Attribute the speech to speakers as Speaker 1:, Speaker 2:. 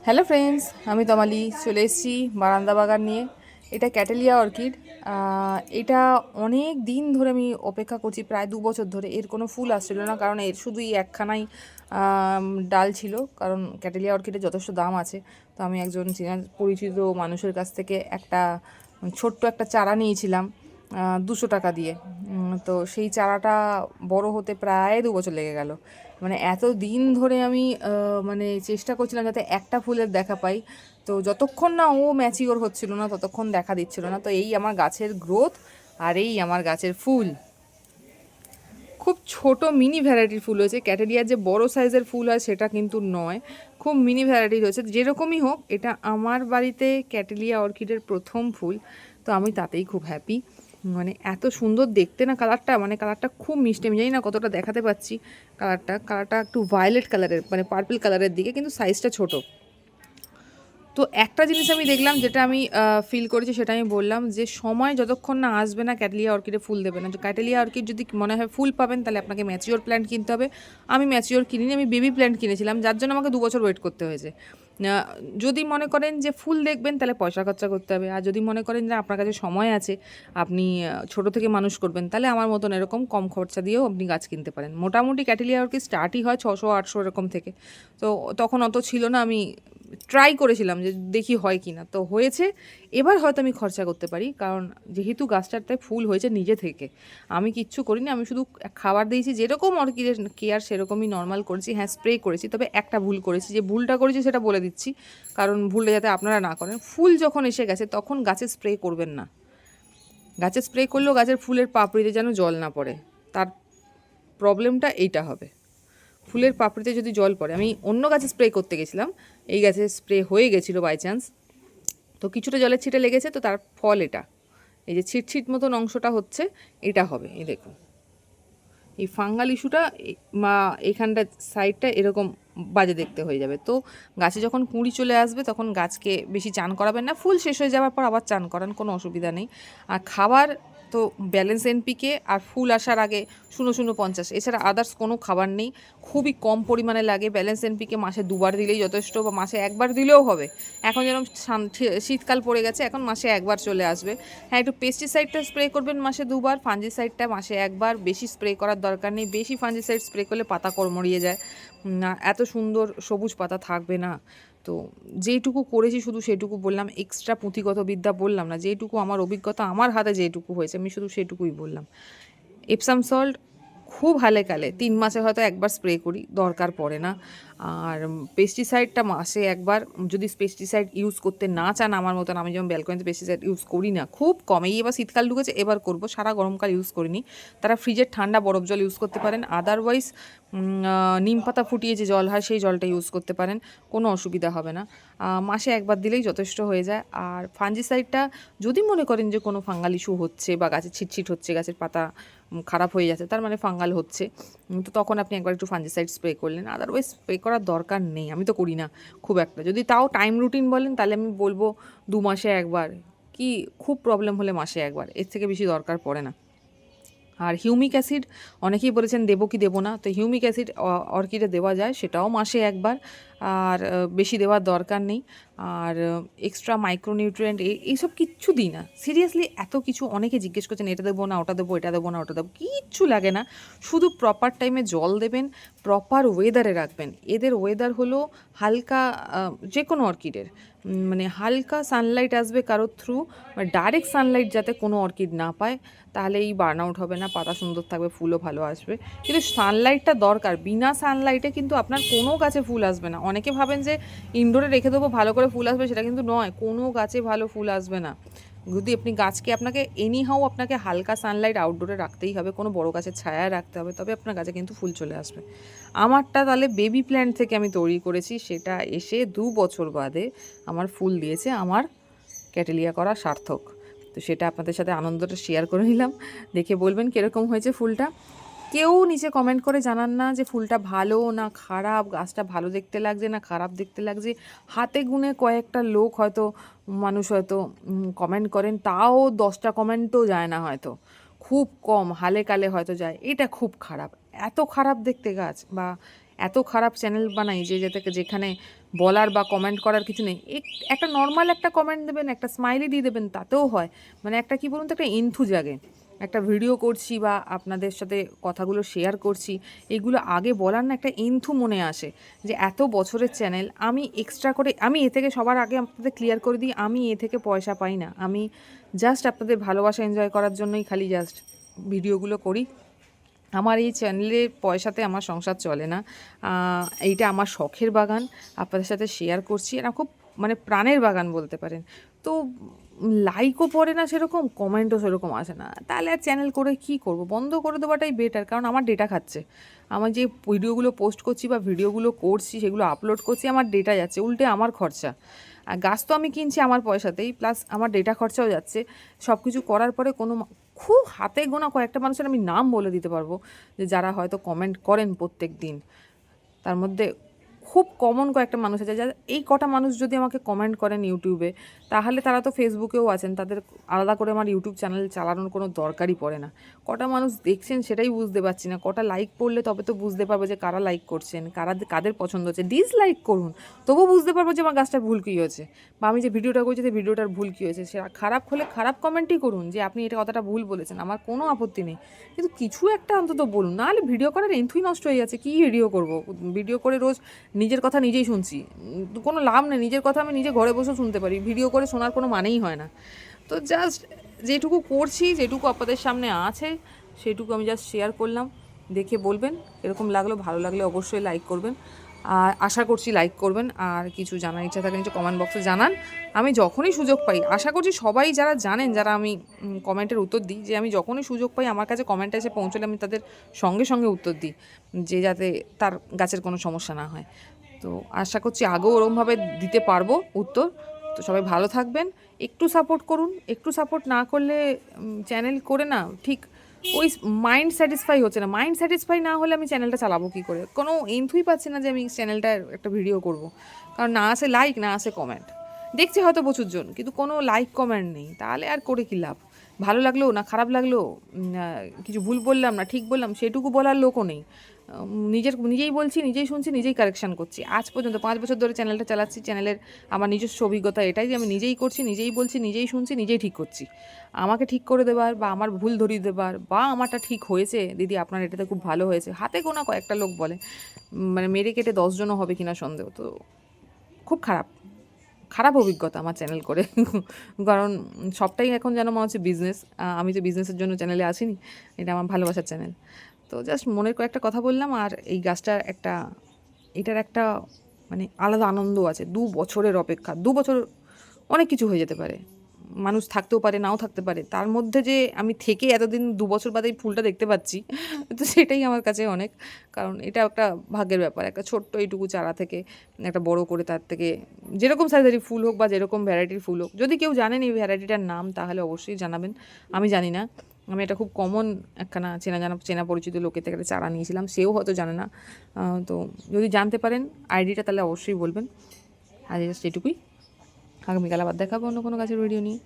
Speaker 1: Hello friends, আমি তমালি চলে এসেছি বারান্দা বাগান নিয়ে। এটা ক্যাটেলিয়া অর্কিড। এটা অনেক দিন ধরে আমি অপেক্ষা করছি, প্রায় 2 বছর ধরে। এর কোনো ফুল আসছিল না, কারণ এর শুধুই একখানাই ডাল ছিল, কারণ ক্যাটেলিয়া অর্কিডের যথেষ্ট দাম আছে। তো আমি একজন চেনা পরিচিত মানুষের কাছ থেকে ছোট্ট একটা চারা নিয়েছিলাম 200 টাকা দিয়ে। তো সেই চারাটা বড় হতে প্রায় 2 বছর লেগে গেল। মানে এত দিন ধরে আমি মানে চেষ্টা করছিলাম যাতে একটা ফুলের দেখা পাই। তো যতক্ষণ না ও ম্যাচিওর হচ্ছিল না ততক্ষণ দেখা দিচ্ছিল না। তো এই আমার গাছের গ্রোথ, আর এই আমার গাছের ফুল। খুব ছোট মিনি ভ্যারাইটির ফুল হয়েছে। ক্যাটেরিয়ার যে বড় সাইজের ফুল হয় সেটা কিন্তু নয়, খুব মিনি ভ্যারাইটির হয়েছে। যেরকমই হোক, এটা আমার বাড়িতে ক্যাটেলিয়া অর্কিডের প্রথম ফুল, তো আমি তাতেই খুব হ্যাপি। মানে এত সুন্দর দেখতে না কালারটা, মানে কালারটা খুব মিষ্টি। আমি জানি না কতটা দেখাতে পাচ্ছি কালারটা একটু ভায়োলেট কালারের, মানে পার্পল কালারের দিকে, কিন্তু সাইজটা ছোট। তো একটা জিনিস আমি দেখলাম, যেটা আমি ফিল করেছি সেটা আমি বললাম, যে সময় যতক্ষণ না আসবে না ক্যাটেলিয়া অর্কিডে ফুল দেবে না। ক্যাটেলিয়া অর্কিড যদি মনে হয় ফুল পাবেন, তাহলে আপনাকে ম্যাচিওর প্ল্যান্ট কিনতে হবে। আমি ম্যাচিওর কিনিনি, আমি বেবি প্ল্যান্ট কিনেছিলাম, যার জন্য আমাকে 2 বছর ওয়েট করতে হয়েছে। যদি মনে করেন যে ফুল দেখবেন, তাহলে পয়সা খরচা করতে হবে। আর যদি মনে করেন যে আপনার কাছে সময় আছে, আপনি ছোট থেকে মানুষ করবেন, তাহলে আমার মতন এরকম কম খরচা দিয়েও আপনি গাছ কিনতে পারেন। মোটামুটি ক্যাটেলিয়া অর্কিড স্টার্টই হয় 600-800 এরকম থেকে। তো তখন অত ছিল না, আমি ট্রাই করেছিলাম যে দেখি হয় কি না, তো হয়েছে। এবার হয়তো আমি খরচা করতে পারি, কারণ যেহেতু গাছটাতে ফুল হয়েছে নিজে থেকে, আমি কিচ্ছু করিনি। আমি শুধু খাবার দিয়েছি, যেরকম অর্কিডের কেয়ার সেরকমই নর্মাল করেছি। হ্যাঁ, স্প্রে করেছি, তবে একটা ভুল করেছি। যে ভুলটা করেছি সেটা বলে দিচ্ছি, কারণ ভুলটা যাতে আপনারা না করেন। ফুল যখন এসে গেছে তখন গাছে স্প্রে করবেন না। গাছে স্প্রে করলেও গাছের ফুলের পাপড়িতে যেন জল না পড়ে, তার প্রবলেমটা এইটা হবে। ফুলের পাপড়িতে যদি জল পড়ে, আমি অন্য গাছে স্প্রে করতে গেছিলাম, এই গাছে স্প্রে হয়ে গেছিলো বাই চান্স, তো কিছুটা জলের ছিটে লেগেছে, তো তার ফল এটা। এই যে ছিটছিট মতন অংশটা হচ্ছে, এটা হবে। এই দেখুন, এই ফাঙ্গাল ইস্যুটা মা এখানটা সাইডটা এরকম বাজে দেখতে হয়ে যাবে। তো গাছে যখন কুঁড়ি চলে আসবে, তখন গাছকে বেশি চান করাবেন না। ফুল শেষ হয়ে যাওয়ার পর আবার চান করান, কোনো অসুবিধা নেই। আর খাবার তো ব্যালেন্স এনপিকে আর ফুল আসার আগে 0.050, এছাড়া আদার্স কোনো খাবার নেই। খুবই কম পরিমাণে লাগে। ব্যালেন্স এনপিকে মাসে 2বার দিলেই যথেষ্ট, বা মাসে 1বার দিলেও হবে। এখন যেরকম শীতকাল পড়ে গেছে, এখন মাসে 1বার চলে আসবে। হ্যাঁ, একটু পেস্টিসাইডটা স্প্রে করবেন মাসে 2বার, ফাঞ্জিসাইডটা মাসে 1বার। বেশি স্প্রে করার দরকার নেই, বেশি ফাঞ্জিসাইড স্প্রে করলে পাতা কর্মড়িয়ে যায় না, এত সুন্দর সবুজ পাতা থাকবে না। তো যেইটুকু করেছি শুধু সেটুকু বললাম, এক্সট্রা পুঁথিগত বিদ্যা বললাম না। যেইটুকু আমার অভিজ্ঞতা, আমার হাতে যেটুকু হয়েছে, আমি শুধু সেটুকুই বললাম। এপসাম সল্ট খুব হালে কালে 3 মাসে হয়তো 1বার স্প্রে করি, দরকার পড়ে না। আর পেস্টিসাইডটা মাসে 1বার। যদি পেস্টিসাইড ইউজ করতে না চান আমার মতন, আমি যেমন ব্যালকনিতে পেস্টিসাইড ইউজ করি না, খুব কম। এই এবার শীতকাল ঢুকেছে, এবার করব, সারা গরমকাল ইউজ করিনি। তারা ফ্রিজের ঠান্ডা বরফ জল ইউজ করতে পারেন। আদারওয়াইজ নিম পাতা ফুটিয়ে যে জল হয় সেই জলটা ইউজ করতে পারেন, কোনো অসুবিধা হবে না। মাসে 1বার দিলেই যথেষ্ট হয়ে যায়। আর ফাঞ্জিসাইডটা যদি মনে করেন যে কোনো ফাঙ্গাল ইস্যু হচ্ছে, বা গাছের ছিটছিট হচ্ছে, গাছের পাতা খারাপ হয়ে যাচ্ছে, তার মানে ফাঙ্গাল হচ্ছে, তো তখন আপনি একবার একটু ফাঞ্জিসাইড স্প্রে করলেন। আদারওয়াইজ স্প্রে করার দরকার নেই, আমি তো করি না খুব একটা। যদি তাও টাইম রুটিন বলেন, তাহলে আমি বলবো 2 মাসে 1বার, কি খুব প্রবলেম হলে মাসে 1বার, এর থেকে বেশি দরকার পড়ে না। আর হিউমিক অ্যাসিড অনেকেই বলেছেন দেবো কি দেবো না, তো হিউমিক অ্যাসিড অর্কিডে দেওয়া যায়, সেটাও মাসে 1বার। আর বেশি দেওয়ার দরকার নেই। আর এক্সট্রা মাইক্রোনিউট্রিয়েন্ট এইসব কিচ্ছু দিই না। সিরিয়াসলি এত কিছু অনেকে জিজ্ঞেস করছেন, এটা দেবো না ওটা দেবো, এটা দেবো না ওটা দেবো, কিচ্ছু লাগে না। শুধু প্রপার টাইমে জল দেবেন, প্রপার ওয়েদারে রাখবেন। এদের ওয়েদার হলো হালকা, যে কোনো অর্কিডের মানে হালকা সানলাইট আসবে কারোর থ্রু, ডাইরেক্ট সানলাইট যাতে কোনো অর্কিড না পায়, তাহলে এই বার্ন আউট হবে না, পাতা সুন্দর থাকবে, ফুলও ভালো আসবে। কিন্তু সানলাইটটা দরকার, বিনা সানলাইটে কিন্তু আপনার কোনো গাছে ফুল আসবে না। অনেকে ভাবেন যে ইনডোরে রেখে দেবো ভালো করে ফুল আসবে, সেটা কিন্তু নয়। কোনো গাছে ভালো ফুল আসবে না। যদি আপনি গাছকে, আপনাকে এনিহাউ আপনাকে হালকা সানলাইট আউটডোরে রাখতেই হবে, কোনো বড় গাছের ছায়া রাখতে হবে, তবে আপনার গাছে কিন্তু ফুল চলে আসবে। আমারটা তাহলে বেবি প্ল্যান্ট থেকে আমি তৈরি করেছি, সেটা এসে 2 বছর বাদে আমার ফুল দিয়েছে। আমার ক্যাটেলিয়া করা সার্থক। তো সেটা আপনাদের সাথে আনন্দটা শেয়ার করে নিলাম। দেখে বলবেন কীরকম হয়েছে ফুলটা। কেউ নিচে কমেন্ট করে জানান না যে ফুলটা ভালো না খারাপ, গাছটা ভালো দেখতে লাগছে না খারাপ দেখতে লাগছে। হাতে গুনে কয়েকটা লোক হয়তো, মানুষ হয়তো কমেন্ট করেন, তাও 10টা কমেন্টও যায় না হয়তো, খুব কম হালে কালে হয়তো যায়। এটা খুব খারাপ, এত খারাপ দেখতে গাছ, বা এত খারাপ চ্যানেল বানাই যে যেখানে বলার বা কমেন্ট করার কিছু নেই। একটা নর্মাল একটা কমেন্ট দেবেন, একটা স্মাইলি দিয়ে দেবেন, তাতেও হয়। মানে একটা কী বলুন তো, একটা এন্থু জাগে। একটা ভিডিও করছি বা আপনাদের সাথে কথাগুলো শেয়ার করছি, এগুলো আগে বলার না একটা এন্থু মনে আসে যে এত বছরের চ্যানেল, আমি এক্সট্রা করে আমি এ থেকে সবার আগে আপনাদের ক্লিয়ার করে দিই, আমি এ থেকে পয়সা পাই না। আমি জাস্ট আপনাদের ভালোবাসা এনজয় করার জন্যই খালি জাস্ট ভিডিওগুলো করি। আমার এই চ্যানেলের পয়সাতে আমার সংসার চলে না। এইটা আমার শখের বাগান, আপনাদের সাথে শেয়ার করছি। এটা খুব মানে প্রাণের বাগান বলতে পারেন। তো লাইকও পড়ে না সেরকম, কমেন্টও সেরকম আসে না, তাহলে আর চ্যানেল করে কি করব? বন্ধ করে দেওয়াটাই বেটার, কারণ আমার ডেটা খাচ্ছে। আমার যে ভিডিওগুলো পোস্ট করছি বা ভিডিওগুলো করছি, সেগুলো আপলোড করছি, আমার ডেটা যাচ্ছে, উল্টে আমার খরচা। আর গাছ তো আমি কিনছি আমার পয়সাতেই, প্লাস আমার ডেটা খরচাও যাচ্ছে। সব কিছু করার পরে কোনো খুব হাতে গোনা কয়েকটা মানুষের আমি নাম বলে দিতে পারবো যে যারা হয়তো কমেন্ট করেন প্রত্যেক দিন। তার মধ্যে খুব কমন কয়েকটা মানুষ আছে, যারা এই কটা মানুষ যদি আমাকে কমেন্ট করেন ইউটিউবে, তাহলে তারা তো ফেসবুকেও আছেন, তাদের আলাদা করে আমার ইউটিউব চ্যানেল চালানোর কোনো দরকারই পড়ে না। কটা মানুষ দেখছেন সেটাই বুঝতে পারছি না। কটা লাইক পড়লে তবে তো বুঝতে পারবো যে কারা লাইক করছেন, কাদের পছন্দ হচ্ছে। ডিসলাইক করুন, তবুও বুঝতে পারবো যে আমার গাছটার ভুল কী হয়েছে, বা আমি যে ভিডিওটা করছি সেই ভিডিওটার ভুল কী হয়েছে। সেটা খারাপ হলে খারাপ কমেন্টই করুন যে আপনি এটা কথাটা ভুল বলেছেন, আমার কোনো আপত্তি নেই, কিন্তু কিছু একটা অন্তত বলুন। নাহলে ভিডিও করার এন্থুই নষ্ট হয়ে যাচ্ছে। কী ভিডিও করব? ভিডিও করে রোজ নিজের কথা নিজেই শুনছি, কোনো লাভ নেই। নিজের কথা আমি নিজে ঘরে বসে শুনতে পারি, ভিডিও করে শোনার কোনো মানেই হয় না। তো জাস্ট যেটুকু করছি, যেটুকু আপনাদের সামনে আছে, সেটুকু আমি জাস্ট শেয়ার করলাম। দেখে বলবেন এরকম লাগলো, ভালো লাগলে অবশ্যই লাইক করবেন, আর আশা করছি লাইক করবেন। আর কিছু জানার ইচ্ছা থাকে নিচে কমেন্ট বক্সে জানান। আমি যখনই সুযোগ পাই, আশা করছি সবাই যারা জানেন, যারা আমি কমেন্টের উত্তর দিই, যে আমি যখনই সুযোগ পাই আমার কাছে কমেন্ট এসে পৌঁছলে আমি তাদের সঙ্গে সঙ্গে উত্তর দিই, যে যাতে তার গাছের কোনো সমস্যা না হয়। তো আশা করছি আগেও ওরকমভাবে দিতে পারবো উত্তর। তো সবাই ভালো থাকবেন, একটু সাপোর্ট করুন। একটু সাপোর্ট না করলে চ্যানেল করে না ঠিক ওই মাইন্ড স্যাটিসফাই হচ্ছে না। মাইন্ড স্যাটিসফাই না হলে আমি চ্যানেলটা চালাবো কী করে? কোনো এন্থুই পাচ্ছি না যে আমি চ্যানেলটার একটা ভিডিও করব, কারণ না আসে লাইক, না আসে কমেন্ট। দেখছি হয়তো প্রচুর জন, কিন্তু কোনো লাইক কমেন্ট নেই, তাহলে আর করে কী লাভ? ভালো লাগলো না খারাপ লাগলো, কিছু ভুল বললাম না ঠিক বললাম, সেটুকু বলার লোকও নেই। নিজেই বলছি, নিজেই শুনছি, নিজেই কারেকশান করছি। আজ পর্যন্ত 5 বছর ধরে চ্যানেলটা চালাচ্ছি। চ্যানেলের আমার নিজস্ব অভিজ্ঞতা এটাই যে আমি নিজেই করছি, নিজেই বলছি, নিজেই শুনছি, নিজেই ঠিক করছি। আমাকে ঠিক করে দেবার বা আমার ভুল ধরিয়ে দেবার বা আমারটা ঠিক হয়েছে দিদি আপনার এটাতে খুব ভালো হয়েছে, হাতে গোনা কয়েকটা লোক বলে, মানে মেরে কেটে 10 জনও হবে কিনা সন্দেহ। তো খুব খারাপ অভিজ্ঞতা আমার চ্যানেল করে। কারণ সবটাই এখন যেন মনে হচ্ছে বিজনেস। আমি তো বিজনেসের জন্য চ্যানেলে আসিনি, এটা আমার ভালোবাসার চ্যানেল। তো জাস্ট মনের কয়েকটা কথা বললাম। আর এই গাছটার এটার একটা মানে আলাদা আনন্দ আছে। 2 বছরের অপেক্ষা, 2 বছর অনেক কিছু হয়ে যেতে পারে, মানুষ থাকতেও পারে নাও থাকতে পারে, তার মধ্যে যে আমি থেকে এতদিন 2 বছর বাদে এই ফুলটা দেখতে পাচ্ছি, তো সেটাই আমার কাছে অনেক। কারণ এটা একটা ভাগ্যের ব্যাপার, একটা ছোট্ট এইটুকু চারা থেকে একটা বড় করে, তার থেকে যেরকম সাইজেরই ফুল হোক বা যেরকম ভ্যারাইটির ফুল হোক, যদি কেউ জানেন এই ভ্যারাইটিটার নাম তাহলে অবশ্যই জানাবেন। আমি জানি না, আমি এটা খুব কমন একখানা চেনা পরিচিত লোকের থেকে একটা চারা নিয়েছিলাম, সেও হয়তো জানে না। তো যদি জানতে পারেন আইডিটা, তাহলে অবশ্যই বলবেন। আর জাস্ট এটুকুই। আগামীকাল আবার দেখাবো অন্য কোনো গাছের ভিডিও নিয়ে।